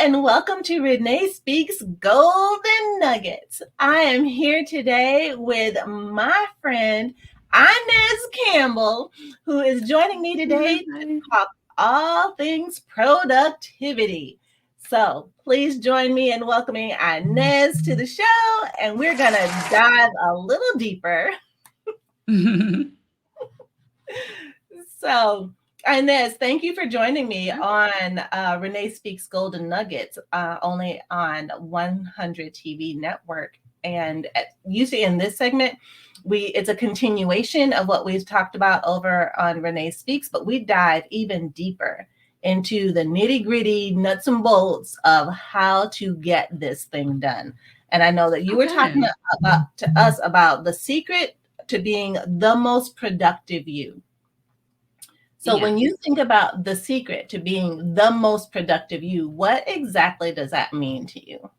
and welcome to Renee Speaks Golden Nuggets. I am here today with my friend Inez Campbell, who is joining me today to talk all things productivity. So please join me in welcoming Inez to the show, and we're going to dive a little deeper. So, Inez, thank you for joining me on Renee Speaks Golden Nuggets, only on 100 TV Network. And usually in this segment, it's a continuation of what we've talked about over on Renee Speaks, but we dive even deeper into the nitty-gritty nuts and bolts of how to get this thing done. And I know that you were talking to us about the secret to being the most productive you. So when you think about the secret to being the most productive you, what exactly does that mean to you?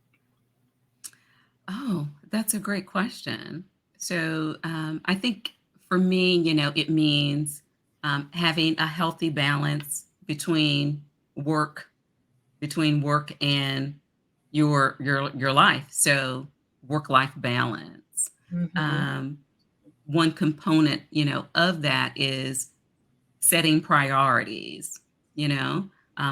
Oh, that's a great question. So I think for me, it means having a healthy balance between work and your life. So work-life balance. One component, of that is setting priorities,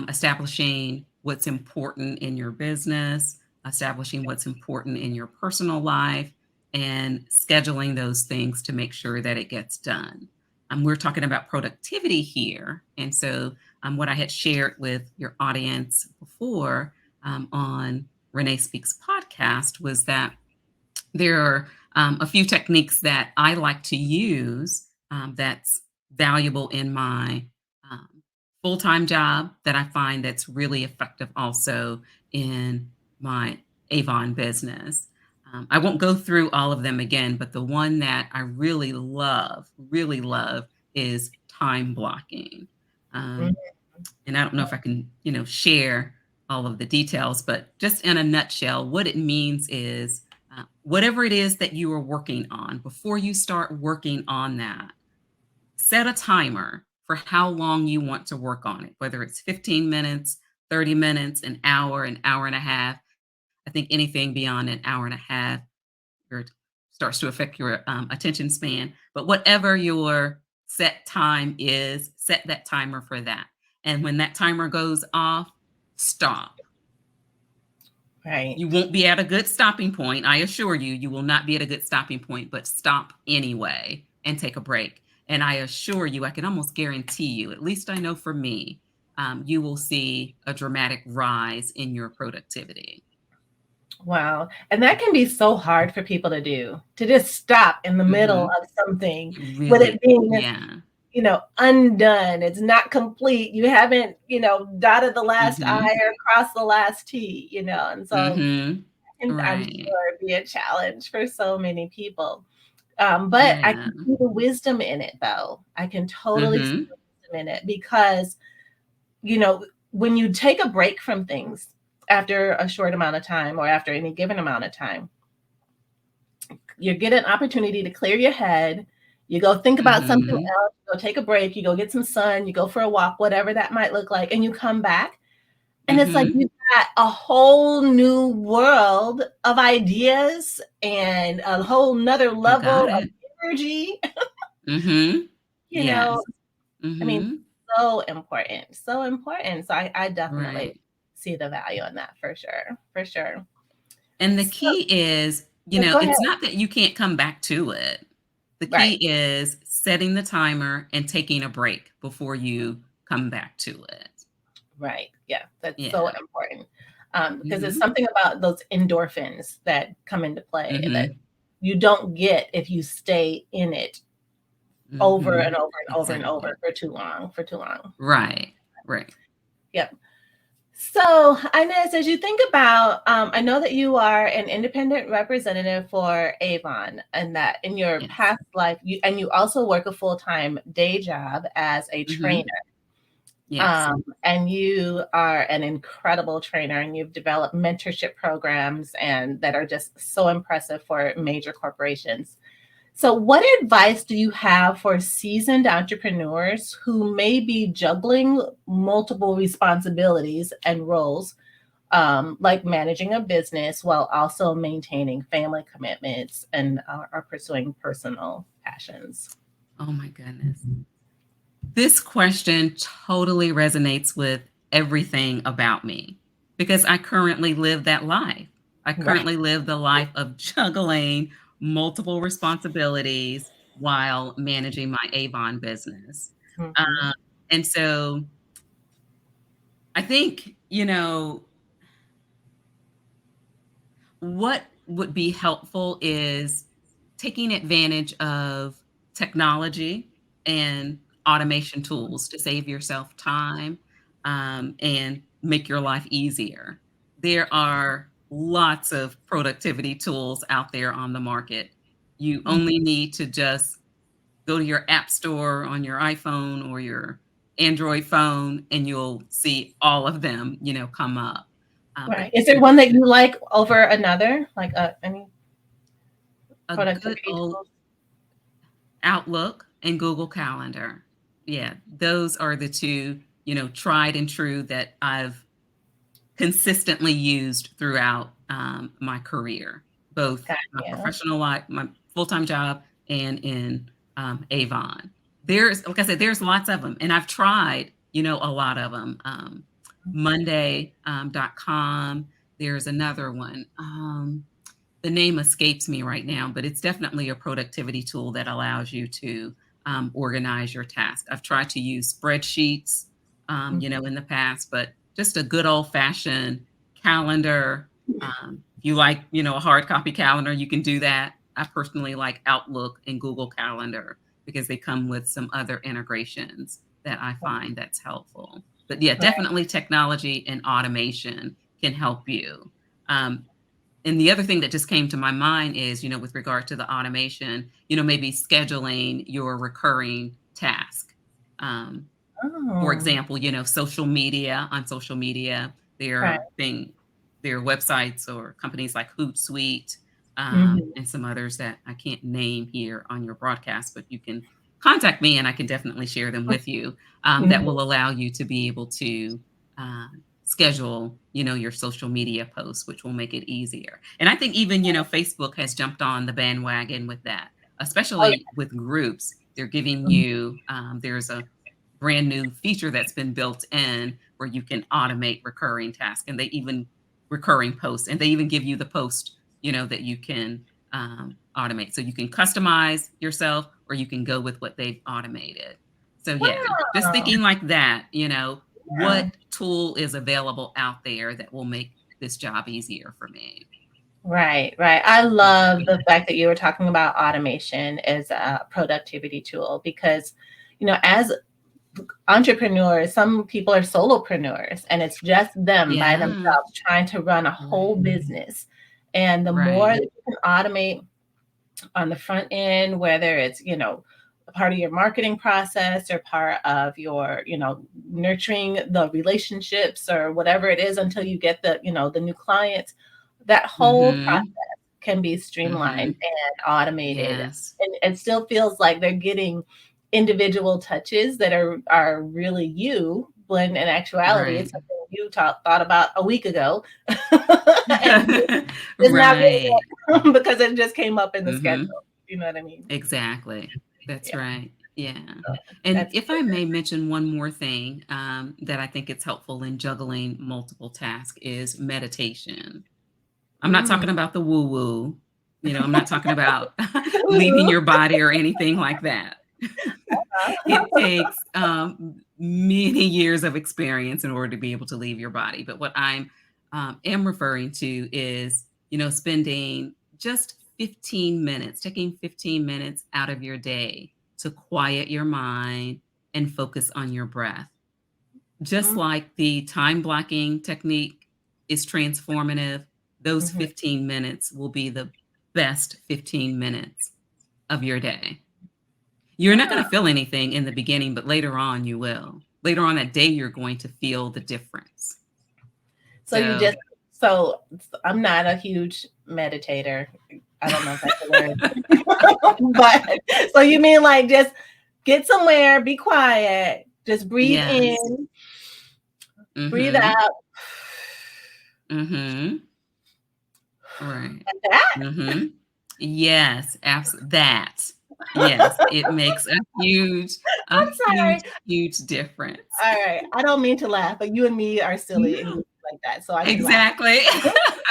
establishing what's important in your business, establishing what's important in your personal life, and scheduling those things to make sure that it gets done. We're talking about productivity here. And so what I had shared with your audience before on Renee Speaks podcast was that there are a few techniques that I like to use that's valuable in my full-time job that I find that's really effective also in my Avon business. I won't go through all of them again, but the one that I really love is time blocking. And I don't know if I can, share all of the details, but just in a nutshell, what it means is whatever it is that you are working on, before you start working on that, set a timer for how long you want to work on it, whether it's 15 minutes, 30 minutes, an hour and a half. I think anything beyond an hour and a half starts to affect your attention span. But whatever your set time is, set that timer for that. And when that timer goes off, stop. Right. You won't be at a good stopping point. I assure you, you will not be at a good stopping point, but stop anyway and take a break. And I assure you, I can almost guarantee you, at least I know for me, you will see a dramatic rise in your productivity. Wow. And that can be so hard for people to do, to just stop in the middle of something Really, with it being, undone. It's not complete. You haven't, dotted the last I or crossed the last T, and so I'm sure it'd be a challenge for so many people. But I can see the wisdom in it, though. I can totally see the wisdom in it because, when you take a break from things after a short amount of time or after any given amount of time, you get an opportunity to clear your head. You go think about something else, you go take a break, you go get some sun, you go for a walk, whatever that might look like, and you come back. And it's like you've got a whole new world of ideas and a whole nother level of energy. I mean, so important. So I definitely see the value in that for sure. And the key is, it's not that you can't come back to it. The key is setting the timer and taking a break before you come back to it. Right. Yeah, that's so important. Because it's something about those endorphins that come into play that you don't get if you stay in it over and over and over and over for too long. Right. Yep. So, Inez, as you think about, I know that you are an independent representative for Avon, and that in your past life, you also work a full-time day job as a trainer. And you are an incredible trainer, and you've developed mentorship programs and that are just so impressive for major corporations. So what advice do you have for seasoned entrepreneurs who may be juggling multiple responsibilities and roles like managing a business while also maintaining family commitments and are pursuing personal passions? Oh my goodness. This question totally resonates with everything about me because I currently live that life. I Right. currently live the life of juggling multiple responsibilities while managing my Avon business. Mhm. Uh, and so I think, what would be helpful is taking advantage of technology and automation tools to save yourself time, and make your life easier. There are lots of productivity tools out there on the market. You only need to just go to your app store on your iPhone or your Android phone, and you'll see all of them, come up. But Right. Is there one that you like over another? Like any a good productivity old tools? Outlook and Google Calendar. Yeah, those are the two, tried and true that I've consistently used throughout my career, both Got my you. professional life, my full-time job, and in Avon. There's, like I said, there's lots of them, and I've tried, a lot of them. Monday.com. There's another one. The name escapes me right now, but it's definitely a productivity tool that allows you to organize your task. I've tried to use spreadsheets, in the past, but just a good old fashioned calendar. If you like, a hard copy calendar, you can do that. I personally like Outlook and Google Calendar because they come with some other integrations that I find that's helpful. But yeah, Right. definitely technology and automation can help you. Um, and the other thing that just came to my mind is, with regard to the automation, maybe scheduling your recurring task. Um, for Oh, example, on social media, right. there are websites or companies like Hootsuite, Mhm. and some others that I can't name here on your broadcast, but you can contact me and I can definitely share them with you, that Mhm. will allow you to be able to schedule, your social media posts, which will make it easier. And I think even, Facebook has jumped on the bandwagon with that, Oh, especially with groups. They're giving yeah. you, there's a brand new feature that's been built in where you can automate recurring tasks, and they even recurring posts, and they even give you the post, that you can automate. So you can customize yourself or you can go with what they've automated. So yeah, just Wow. thinking like that, Yeah. what tool is available out there that will make this job easier for me? Right, right. I Yeah. love the fact that you were talking about automation as a productivity tool because, as entrepreneurs, some people are solopreneurs and it's just them by Yeah. themselves trying to run a whole Right. business. And the more that Right. you can automate on the front end, whether it's, a part of your marketing process or part of your, nurturing the relationships or whatever it is until you get the new clients, that whole process Mhm. can be streamlined Mhm. and automated. Yes. And it still feels like they're getting individual touches that are really you, when in actuality it's Right. something you thought about a week ago. And it's not Right. really because it just came up in the schedule. Mhm. You know what I mean? Exactly. That's Yeah. right. Yeah. So And that's if I may mention one more thing, that I think it's helpful in juggling multiple tasks is meditation. I'm not mm. talking about the woo-woo, I'm not talking about leaving your body or anything like that. It takes, many years of experience in order to be able to leave your body, but what am referring to is, spending just 15 minutes, taking 15 minutes out of your day to quiet your mind and focus on your breath. Just Mm, like the time blocking technique is transformative, those mhm. 15 minutes will be the best 15 minutes of your day. You're not Wow. gonna feel anything in the beginning, but later on you will. Later on that day, you're going to feel the difference. So you So just so I'm not a huge meditator. I don't know if that's a word. But so you mean like just get somewhere, be quiet, just breathe yes. in, breathe Mhm. out, Mhm. Right. Like that? Mhm. Yes, that. Yes, it makes a I'm huge, sorry. huge difference. All right. I don't mean to laugh, but you and me are silly and No, goofy like that, so I should laugh. exactly.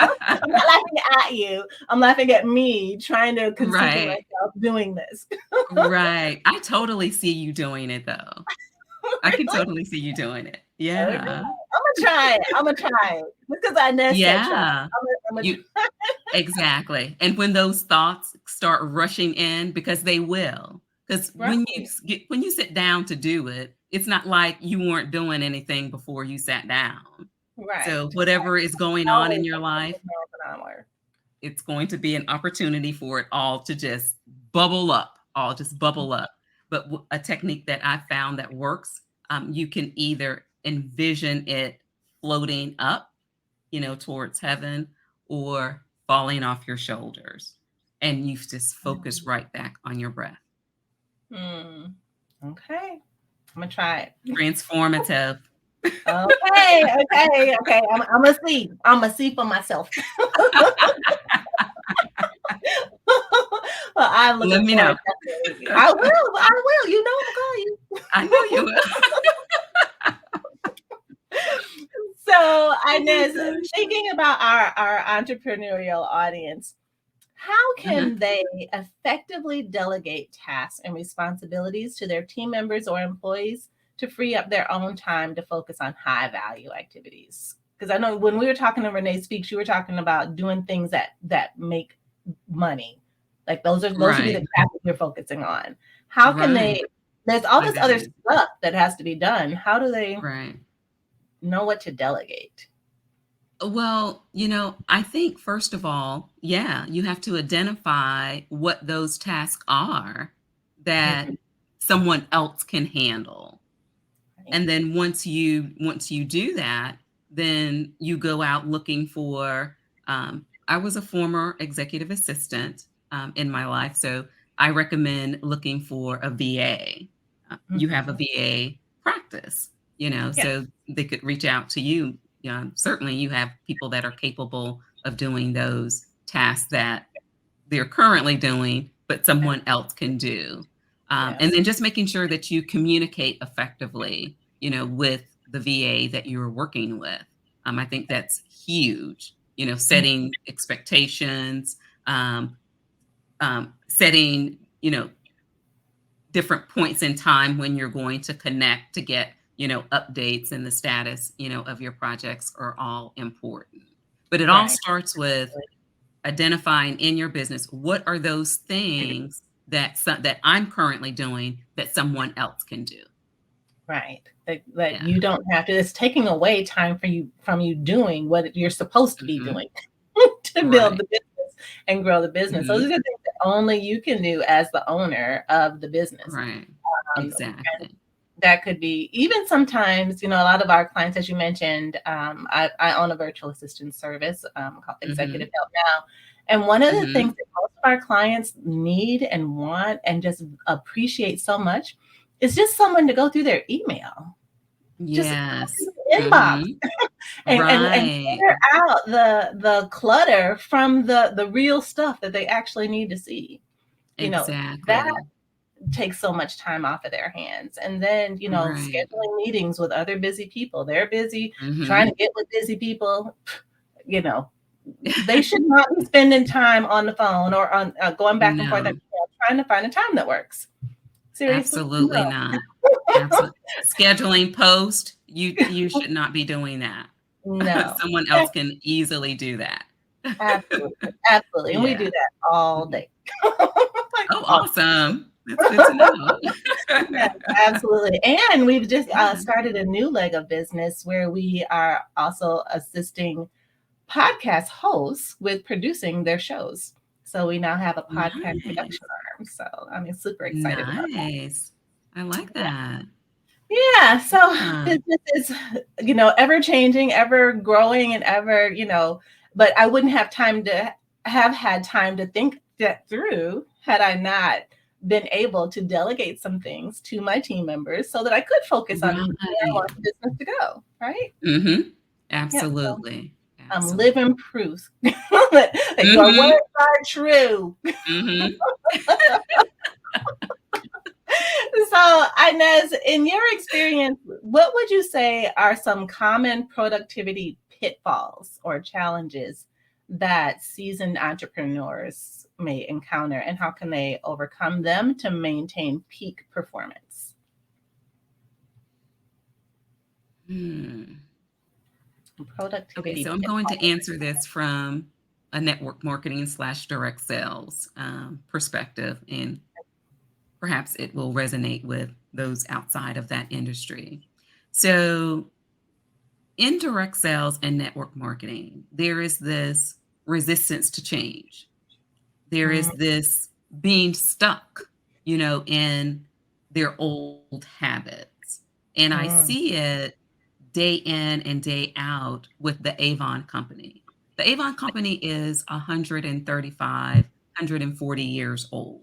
I'm not laughing at you. I'm laughing at me trying to conceive of Right, myself doing this. right. I totally see you doing it, though. I can Really? totally see you doing it. Okay. Yeah. Imma try it. Imma try it. Just 'cause Inez said try. Yeah. Imma You try. exactly, and when those thoughts start rushing in, because they will, because Right, when you sit down to do it, it's not like you weren't doing anything before you sat down. So right. whatever is going on in Always your something life, is going on. it's going to be an opportunity for it all to just bubble up, all just bubble up. But a technique that I found that works, you can either envision it floating up, towards heaven, or falling off your shoulders. And you just focus right back on your breath. Mm. Okay. Imma try it. Transformative. Okay, okay, okay. Imma see. Imma see for myself. Well, I'm Let looking me forward know. definitely. I will. You know Imma call you. I know you will. So, Oh my Inez, gosh. thinking about our entrepreneurial audience, how Mhm. can they effectively delegate tasks and responsibilities to their team members or employees to free up their own time to focus on high value activities? Because I know when we were talking to Renee Speaks, you were talking about doing things that make money. Like those should be the Right, tasks you're focusing on. How can right. they? There's all this It other is. stuff that has to be done. How do they Right. know what to delegate? Well, I think first of all, yeah, you have to identify what those tasks are that Mhm. someone else can handle. Right. And then once you do that, then you go out looking for. I was a former executive assistant in my life, so I recommend looking for a VA. You have a Mhm. VA practice, Yeah. so they could reach out to you. Certainly, you have people that are capable of doing those tasks that they're currently doing, but someone else can do. And Yes. then just making sure that you communicate effectively, with the VA that you're working with. I think that's huge, Mhm. setting expectations, setting, different points in time when you're going to connect to get, updates, and the status, of your projects are all important. But it all Right. starts with identifying in your business, what are those things that I'm currently doing that someone else can do? Right. That Yeah. you don't have to, it's taking away time from you doing what you're supposed to be Mhm. doing to build Right. the business and grow the business. Those are Mhm. the things that only you can do as the owner of the business. Right. And Exactly. that could be even sometimes, a lot of our clients, as you mentioned, I own a virtual assistant service called Executive Mhm. Help Now. And one of the things Mhm. that most of our clients need and want and just appreciate so much is just someone to go through their email, just go through Yes. the inbox Mhm. and Right. clear out the clutter from the real stuff that they actually need to see. That Exactly. takes so much time off of their hands. And then, Right. scheduling meetings with other busy people. They're busy trying to Mhm. get with busy people. You know, they should not be spending time on the phone or on going back and forth, No, trying to find a time that works. Seriously, absolutely no, not. Absolutely. Scheduling post, you should not be doing that. no, Someone else can easily do that. absolutely, absolutely, and we do Yeah. that all Mhm. day. Like, Oh, all awesome. That's good to know. Yes, absolutely. And we've just Yeah. started a new leg of business where we are also assisting podcast hosts with producing their shows. So we now have a podcast Nice. production arm. So I'm super excited about that. Nice. I like Yeah. that. Yeah. So Yeah. business is, ever changing, ever growing, and ever, but I wouldn't have time to have had time to think that through had I not been able to delegate some things to my team members so that I could focus on where I Right. want the business to go. Right. Mhm. Yeah. So Absolutely. Absolutely. living proof that your Mm-hmm. words are true. Mm-hmm. So, Inez, in your experience, what would you say are some common productivity pitfalls or challenges that seasoned entrepreneurs may encounter, and how can they overcome them to maintain peak performance? Hmm. Okay, Productivity so I'm going to pitfalls. answer this from a network marketing slash direct sales perspective, and perhaps it will resonate with those outside of that industry. So, in direct sales and network marketing, there is this resistance to change. There Mm, is this being stuck, in their old habits. And I mm, see it day in and day out with the Avon Company. The Avon Company is 135, 140 years old.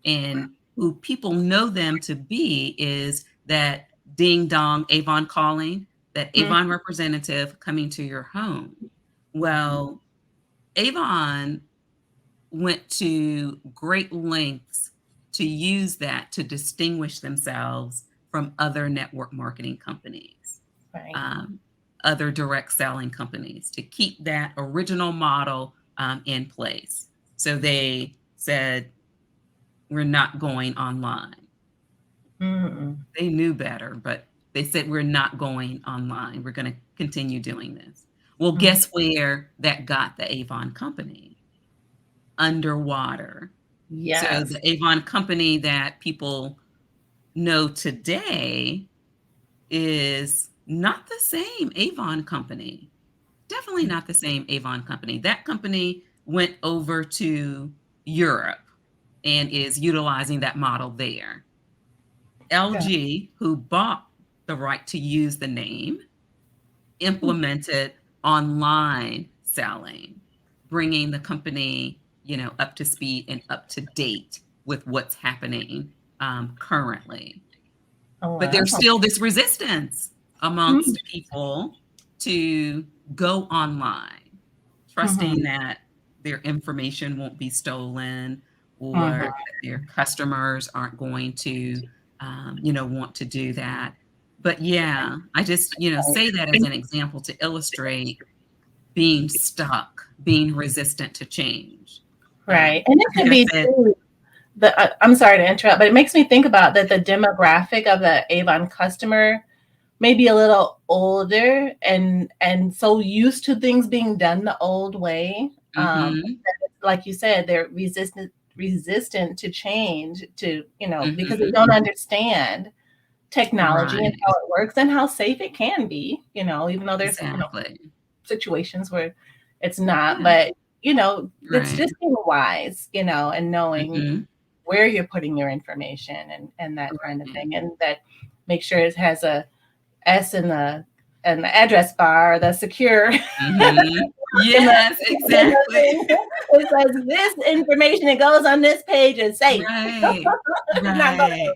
And who people know them to be is that ding dong Avon calling, that mm, Avon representative coming to your home. Well, Avon went to great lengths to use that to distinguish themselves from other network marketing companies, right. um, other direct selling companies, to keep that original model in place. So they said, we're not going online. Mm, They knew better, but they said, we're not going online. We're going to continue doing this. Well, mm, guess where that got the Avon Company? Underwater. So yes. the Avon Company that people know today is not the same Avon Company. Definitely not the same Avon Company. That company went over to Europe and is utilizing that model there. Yeah. LG, who bought the right to use the name, implemented online selling, bringing the company, up to speed and up to date with what's happening currently. Oh, But wow. there's still this resistance Mm, amongst people to go online, trusting mhm, that their information won't be stolen, or mhm. that their customers aren't going to, want to do that. But yeah, I just, say that as an example to illustrate being stuck, being resistant to change. Right. And it I think could I be said, too I'm sorry to interrupt, but it makes me think about that the demographic of the Avon customer may be a little older and so used to things being done the old way. mm-hmm, Like you said, they're resistant to change, because they mm-hmm, don't understand technology and right, how it works and how safe it can be, even though there's, exactly. situations where it's not, Yeah, but it's right. just being wise, and knowing Mm-hmm, where you're putting your information and that kind of right. thing. And that make sure it has a S in the address bar, the secure Mhm. in the Yes, in the exactly. thing. It says this information that goes on this page is safe. Right, It's not going right.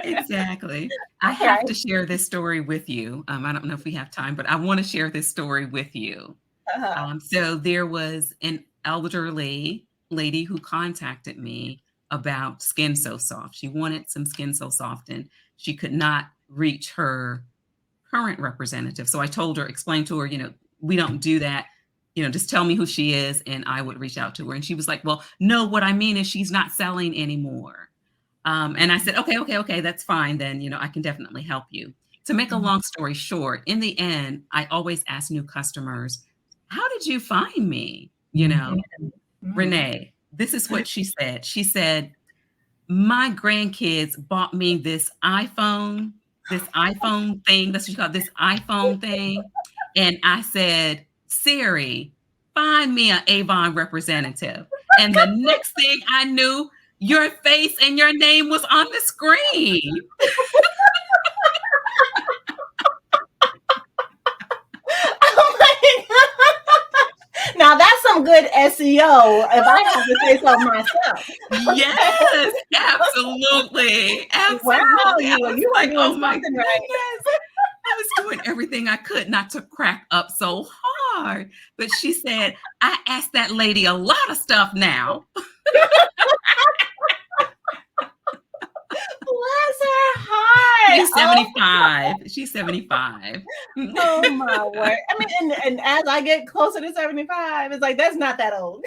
Exactly. I have right. to share this story with you. I don't know if we have time, but I wanna share this story with you. Uh-huh. So there was an elderly lady who contacted me about Skin So Soft. She wanted some Skin So Soft, and she could not reach her current representative. So I told her, explained to her, we don't do that. Just tell me who she is and I would reach out to her. And she was like, well, no, what I mean is she's not selling anymore. And I said, okay, okay, okay, that's fine. Then, I can definitely help you. To make a Mhm. long story short, in the end, I always ask new customers, how did you find me? Mhm. Mhm. Renee, this is what she said. She said, my grandkids bought me this iPhone thing. That's what she called this iPhone thing. And I said, Siri, find me an Avon representative. And the next thing I knew, your face and your name was on the screen. Oh my God. Now that's some good SEO if I have to say so myself. Yes, absolutely. Wow, Absolutely. I was you are like, doing oh my something right. goodness. I was doing everything I could not to crack up so hard. But she said, I asked that lady a lot of stuff now. Bless her heart. She's 75. She's 75. Oh my word. I mean, and as I get closer to 75, it's like, that's not that old.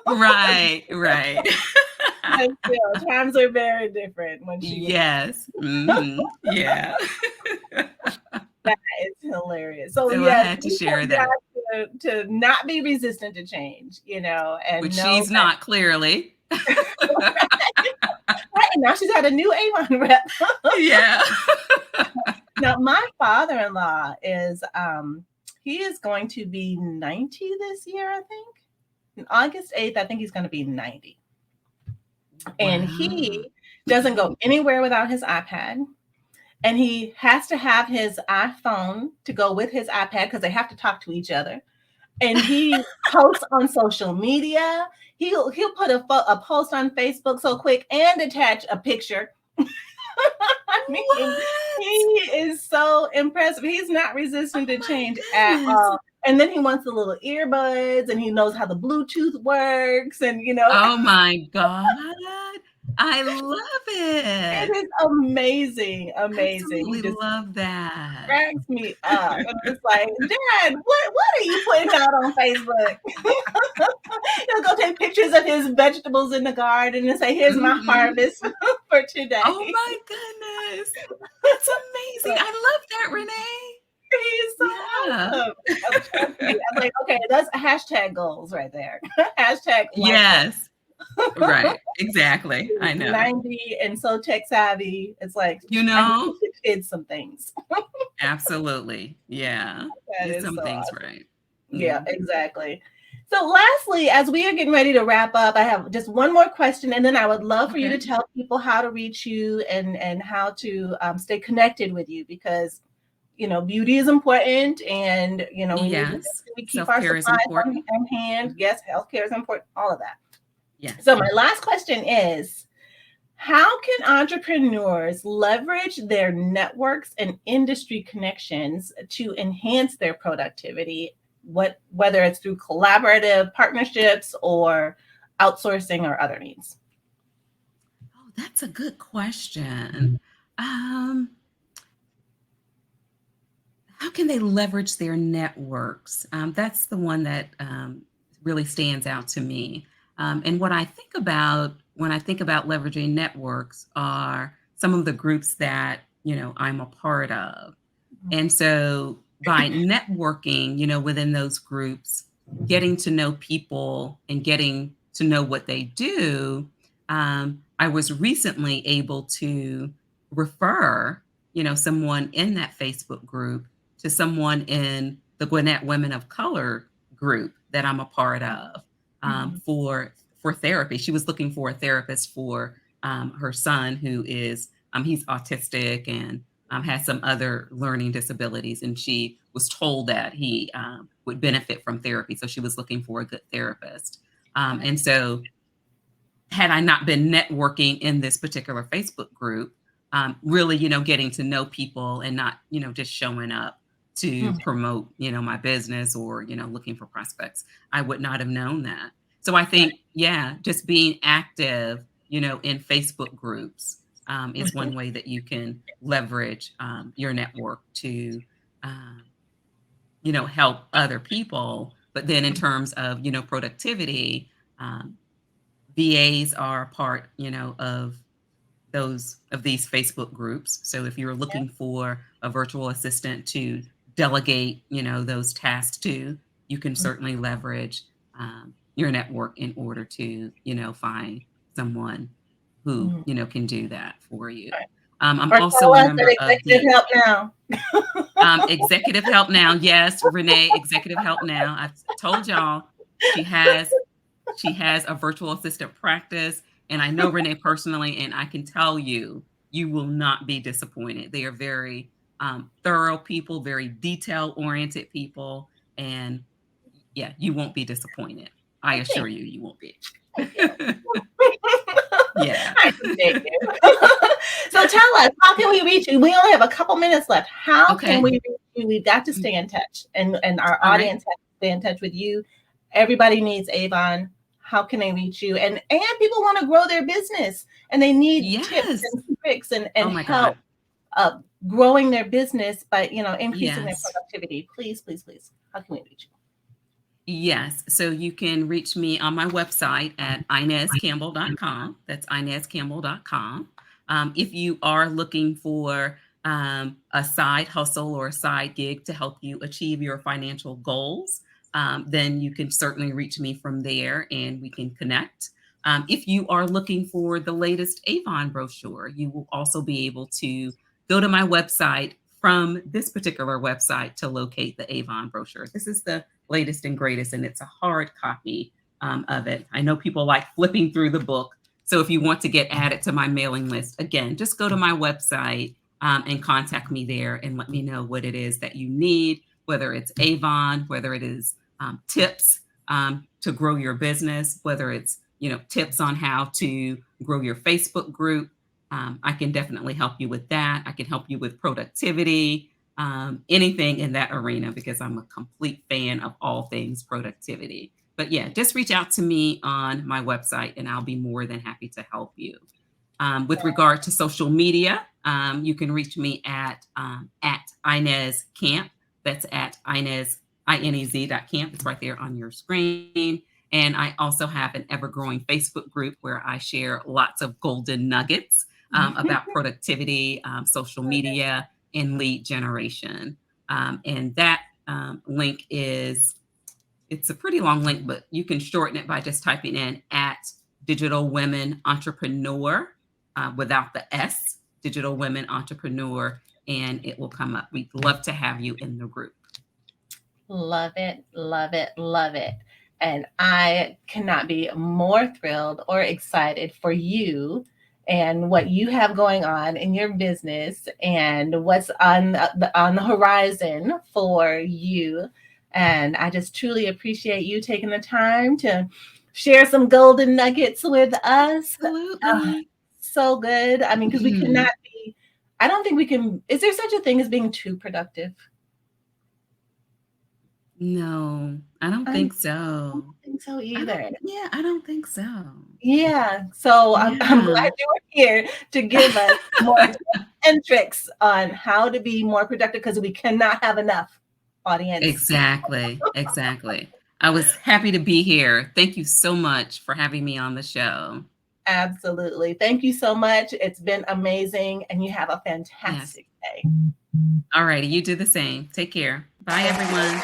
Right. But still, times are very different when she was. Yes. Mm-hmm. Yeah. That is hilarious. So I yes, had to share that. to not be resistant to change, and Which she's not, clearly. Right, and now she's had a new Avon rep. Yeah. Now my father-in-law is he is going to be 90 this year, I think. On August 8th, I think he's going to be 90. Wow. And he doesn't go anywhere without his iPad. And he has to have his iPhone to go with his iPad because they have to talk to each other. And he posts on social media. He'll put a post on Facebook so quick and attach a picture. I mean, he is so impressive. He's not resistant to change at all. And then he wants the little earbuds, and he knows how the Bluetooth works, and Oh my God. I love it. It is amazing. Absolutely he just love that. Cracks me up. And it's like, Dad, what are you putting out on Facebook? He'll go take pictures of his vegetables in the garden and say, here's my harvest for today. Oh my goodness. That's amazing. I love that, Renee. He's so awesome. I'm like, okay, that's hashtag goals right there. Hashtag yes. Right, exactly. I know. 90 and so tech savvy. It's like, I need to kids some things. Absolutely. Yeah. Get some things awesome. Right. Yeah, exactly. So lastly, as we are getting ready to wrap up, I have just one more question, and then I would love for you to tell people how to reach you and how to stay connected with you, because beauty is important, and we keep our supplies on hand. Yes, healthcare is important. All of that. Yeah. So my last question is, how can entrepreneurs leverage their networks and industry connections to enhance their productivity, whether it's through collaborative partnerships or outsourcing or other means? Oh, that's a good question. How can they leverage their networks? That's the one that really stands out to me. And what I think about when I think about leveraging networks are some of the groups that, I'm a part of. And so by networking, within those groups, getting to know people and getting to know what they do, I was recently able to refer, someone in that Facebook group to someone in the Gwinnett Women of Color group that I'm a part of. For therapy. She was looking for a therapist for her son, who is he's autistic and has some other learning disabilities, and she was told that he would benefit from therapy, so she was looking for a good therapist. And so had I not been networking in this particular Facebook group, really getting to know people and not just showing up to promote my business or looking for prospects, I would not have known that. So I think, just being active, in Facebook groups is one way that you can leverage your network to, help other people. But then in terms of, productivity, VAs are a part, of these Facebook groups. So if you're looking for a virtual assistant to delegate, those tasks to, you can certainly leverage your network in order to, find someone who, can do that for you. I'm also a member of Executive Help Now. Executive Help Now. Yes, Renee, Executive Help Now. I told y'all she has a virtual assistant practice, and I know Renee personally, and I can tell you, you will not be disappointed. They are very thorough people, very detail-oriented people, and you won't be disappointed. I assure you, you won't be. Yeah. I appreciate you. So tell us, how can we reach you? We only have a couple minutes left. How can we reach you? We've got to stay in touch, and our audience has stay in touch with you. Everybody needs Avon. How can they reach you? And people want to grow their business, and they need tips Yes. and tricks and Oh my help God. growing their business by, increasing their Yes. productivity. Please, please, please. How can we reach you? Yes. So you can reach me on my website at inezcampbell.com. That's inezcampbell.com. If you are looking for a side hustle or a side gig to help you achieve your financial goals, then you can certainly reach me from there and we can connect. If you are looking for the latest Avon brochure, you will also be able to go to my website from this particular website to locate the Avon brochure. This is the latest and greatest, and it's a hard copy of it. I know people like flipping through the book. So if you want to get added to my mailing list, again, just go to my website and contact me there and let me know what it is that you need, whether it's Avon, whether it is tips to grow your business, whether it's tips on how to grow your Facebook group. I can definitely help you with that. I can help you with productivity, anything in that arena, because I'm a complete fan of all things productivity. But yeah, just reach out to me on my website and I'll be more than happy to help you. With regard to social media, you can reach me at Inez Camp. That's at Inez, Inez.camp. It's right there on your screen. And I also have an ever-growing Facebook group where I share lots of golden nuggets about productivity, social media, and lead generation. And that link it's a pretty long link, but you can shorten it by just typing in at Digital Women Entrepreneur without the S, Digital Women Entrepreneur, and it will come up. We'd love to have you in the group. Love it, love it, love it. And I cannot be more thrilled or excited for you and what you have going on in your business and what's on the horizon for you. And I just truly appreciate you taking the time to share some golden nuggets with us. Absolutely. So good. I mean, because we cannot be, I don't think we can, is there such a thing as being too productive? No, I don't think so. I don't think so either. I don't think so. Yeah. So I'm glad you were here to give us more tips and tricks on how to be more productive, because we cannot have enough, audience. Exactly. Exactly. I was happy to be here. Thank you so much for having me on the show. Absolutely. Thank you so much. It's been amazing, and you have a fantastic day. All righty. You do the same. Take care. Bye, everyone.